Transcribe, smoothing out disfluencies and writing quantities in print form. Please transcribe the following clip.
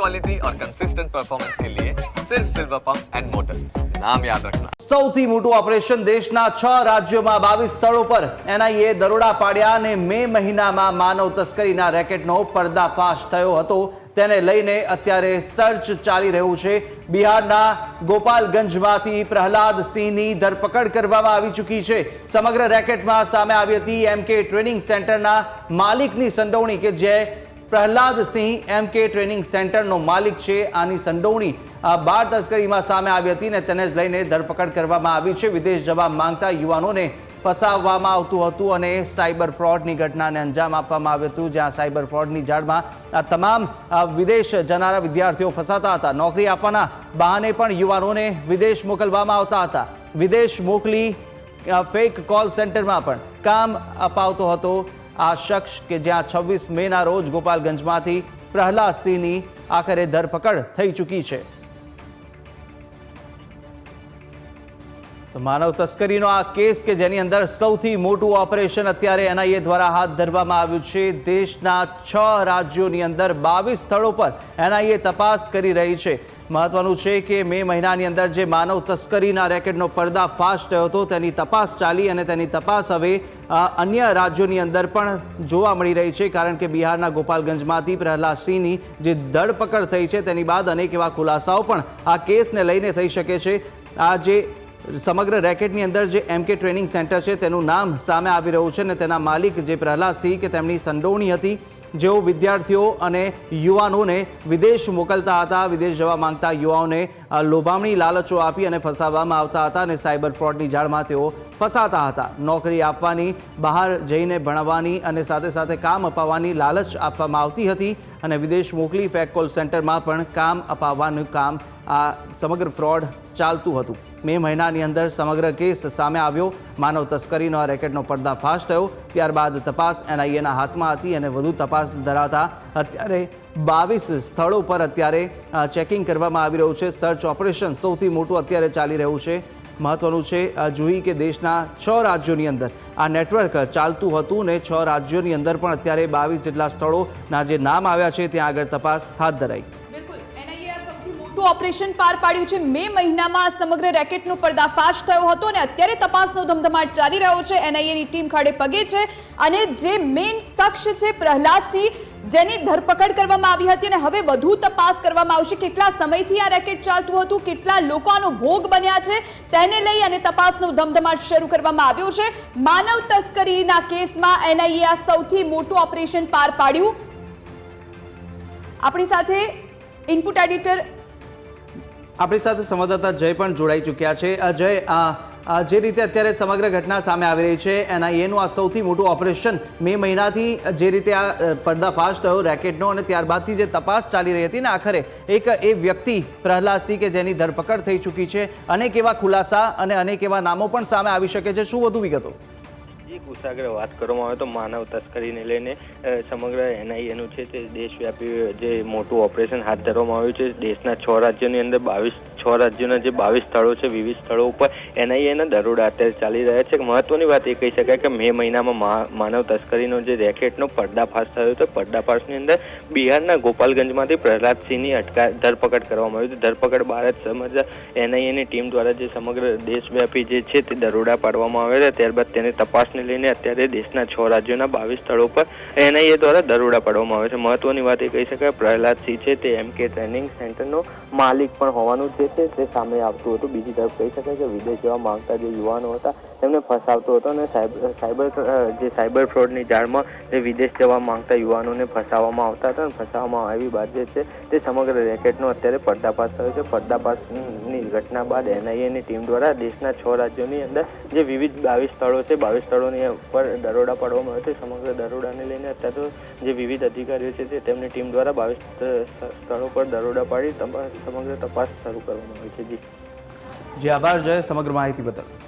Quality और consistent performance के लिए सिर्फ सिल्वर पंप्स एंड मोटर्स, नाम याद रखना। સૌથી મોટું ઓપરેશન દેશના 6 રાજ્યોમાં 22 સ્થળો પર એનઆઈએ દરોડા પાડ્યા અને મે મહિનામાં માનવ તસ્કરીના રેકેટનો પર્દાફાશ થયો હતો। તેને લઈને અત્યારે સર્ચ ચાલી રહ્યું છે। બિહારના ગોપાલગંજમાંથી પ્રહલાદ સિંહની ધરપકડ કરવામાં આવી ચૂકી છે। સમગ્ર રેકેટમાં સામે આવી હતી એમકે ટ્રેનિંગ સેન્ટરના માલિકની સંડોવણી કે જે પ્રહલાદ સિંહ એમકે ટ્રેનિંગ સેન્ટરનો માલિક છે। આની સંડોવણી બાળ તસ્કરીમાં સામે આવી હતી અને તેને જ લઈને ધરપકડ કરવામાં આવી છે। વિદેશ જવા માંગતા યુવાનોને ફસાવવામાં આવતું હતું અને સાયબર ફ્રોડની ઘટનાને અંજામ આપવામાં આવ્યું હતું, જ્યાં સાયબર ફ્રોડની જાળમાં આ તમામ વિદેશ જનારા વિદ્યાર્થીઓ ફસાતા હતા। નોકરી આપવાના બહાને પણ યુવાનોને વિદેશ મોકલવામાં આવતા હતા। વિદેશ મોકલી ફેક કોલ સેન્ટરમાં પણ કામ અપાવતો હતો આ શખ્સ કે જ્યાં 26 મેના રોજ ગોપાલગંજમાંથી પ્રહલાદ સિંહની આખરે ધરપકડ થઈ ચૂકી છે। તો માનવ તસ્કરીનો આ કેસ કે જેની અંદર સૌથી મોટું ઓપરેશન અત્યારે એનઆઈએ દ્વારા હાથ ધરવામાં આવ્યું છે। દેશના 6 રાજ્યોની અંદર 22 સ્થળો પર એનઆઈએ તપાસ કરી રહી છે। મહત્વનું છે કે મે મહિનાની અંદર જે માનવ તસ્કરીના રેકેટનો પર્દાફાશ થયો હતો તેની તપાસ ચાલી અને તેની તપાસ હવે અન્ય રાજ્યોની અંદર પણ જોવા મળી રહી છે, કારણ કે બિહારના ગોપાલગંજમાંથી પ્રહલાદ સિંહની જે ધરપકડ થઈ છે તેની બાદ અનેક એવા ખુલાસાઓ પણ આ કેસને લઈને થઈ શકે છે। આ જે સમગ્ર રેકેટની અંદર જે એમકે ટ્રેનિંગ સેન્ટર છે તેનું નામ સામે આવી રહ્યું છે અને તેના માલિક જે પ્રહલાદ સિંહ કે તેમની સંડોવણી હતી, જેઓ વિદ્યાર્થીઓ અને યુવાનોને વિદેશ મોકલતા હતા। વિદેશ જવા માંગતા યુવાઓને લોભામણી લાલચો આપી અને ફસાવવામાં આવતા હતા અને સાયબર ફ્રોડની જાળમાં તેઓ ફસાતા હતા। નોકરી આપવાની, બહાર જઈને ભણવાની અને સાથે સાથે કામ અપાવવાની લાલચ આપવામાં આવતી હતી અને વિદેશ મોકલી ફેક કોલ સેન્ટરમાં પણ કામ અપાવવાનું કામ આ સમગ્ર ફ્રોડ ચાલતું હતું। મે મહિનાની અંદર સમગ્ર કેસ સામે આવ્યો, માનવ તસ્કરીનો આ રેકેટનો પર્દાફાશ થયો, ત્યારબાદ તપાસ એનઆઈએના હાથમાં હતી અને વધુ તપાસ ધરાવતા અત્યારે 22 સ્થળો પર અત્યારે ચેકિંગ કરવામાં આવી રહ્યું છે। સર્ચ ઓપરેશન સૌથી મોટું અત્યારે ચાલી રહ્યું છે। મહત્વનું છે જોઈ કે દેશના 6 રાજ્યોની અંદર આ નેટવર્ક ચાલતું હતું ને 6 રાજ્યોની અંદર પણ અત્યારે 22 જેટલા સ્થળોના જે નામ આવ્યા છે ત્યાં આગળ તપાસ હાથ ધરાઈ। ઓપરેશન પાર પાડ્યું છે। મે મહિનામાં સમગ્ર રેકેટનો પર્દાફાશ થયો હતો અને અત્યારે તપાસનો ધમધમાટ ચાલી રહ્યો છે। એનઆઈએની ટીમ ખાડે પગે છે અને જે મેઇન શખ્સ છે પ્રહલાદ સિંહ, જેની ધરપકડ કરવામાં આવી હતી અને હવે વધુ તપાસ કરવામાં આવશે। કેટલા સમયથી આ રેકેટ ચાલતું હતું, કેટલા લોકો આનો ભોગ બન્યા છે, તેને લઈ અને તપાસનો ધમધમાટ શરૂ કરવામાં આવ્યો છે। માનવ તસ્કરીના કેસમાં એનઆઈએ આ સૌથી મોટું ઓપરેશન પાર પાડ્યું। આપણી સાથે ઇનપુટ એડિટર આપણી સાથે સંવાદદાતા જય પણ જોડાઈ ચૂક્યા છે। જય, જે રીતે અત્યારે સમગ્ર ઘટના સામે આવી રહી છે, એનઆઈએનું આ સૌથી મોટું ઓપરેશન મે મહિનાથી જે રીતે આ પર્દાફાશ થયો રેકેટનો અને ત્યારબાદથી જે તપાસ ચાલી રહી હતી ને આખરે એક એ વ્યક્તિ પ્રહલાદ સિંહ કે જેની ધરપકડ થઈ ચૂકી છે, અનેક એવા ખુલાસા અને અનેક એવા નામો પણ સામે આવી શકે છે। શું વધુ વિગતો? કુશાગ્ર વાત કરવામાં આવે તો માનવ તસ્કરીને લઈને સમગ્ર એનઆઈએનું છે તે દેશવ્યાપી જે મોટું ઓપરેશન હાથ ધરવામાં આવ્યું છે। દેશના 6 રાજ્યોની અંદર 6 રાજ્યોના જે 22 સ્થળો છે, વિવિધ સ્થળો ઉપર એનઆઈએના દરોડા અત્યારે ચાલી રહ્યા છે। મહત્વની વાત એ કહી શકાય કે મે મહિનામાં માનવ તસ્કરીનો જે રેકેટનો પર્દાફાશ થયો હતો, પર્દાફાશની અંદર બિહારના ગોપાલગંજમાંથી પ્રહલાદ સિંહની ધરપકડ કરવામાં આવી હતી। ધરપકડ બાદ સમગ્ર એનઆઈએની ટીમ દ્વારા જે સમગ્ર દેશવ્યાપી જે છે તે દરોડા પાડવામાં આવ્યા હતા। ત્યારબાદ તેની તપાસને લઈને અત્યારે દેશના 6 રાજ્યોના 22 સ્થળો પર એનઆઈએ દ્વારા દરોડા પાડવામાં આવે છે। મહત્વની વાત એ કહી શકાય પ્રહલાદ સિંહ છે તે એમકે ટ્રેનિંગ સેન્ટરનો માલિક પણ હોવાનું છે તે સામે આવતું હતું। બીજી તરફ કહી શકાય કે વિદેશ જવા માંગતા જે યુવાનો હતા તેમને ફસાવતો હતો અને સાયબર ફ્રોડની જાળમાં જે વિદેશ જવા માંગતા યુવાનોને ફસાવવામાં આવતા હતા અને ફસાવવામાં આવી બાદ જે છે તે સમગ્ર રેકેટનો અત્યારે પર્દાફાશ થયો છે। પર્દાફાશની ઘટના બાદ એનઆઈએની ટીમ દ્વારા દેશના 6 રાજ્યોની અંદર જે વિવિધ 22 સ્થળો છે, 22 સ્થળોની ઉપર દરોડા પાડવામાં આવે છે। સમગ્ર દરોડાને લઈને અત્યારે તો જે વિવિધ અધિકારીઓ છે તે તેમની ટીમ દ્વારા 22 સ્થળો પર દરોડા પાડી સમગ્ર તપાસ શરૂ કરવામાં આવી છે। જી આભાર જય સમગ્ર માહિતી બદલ।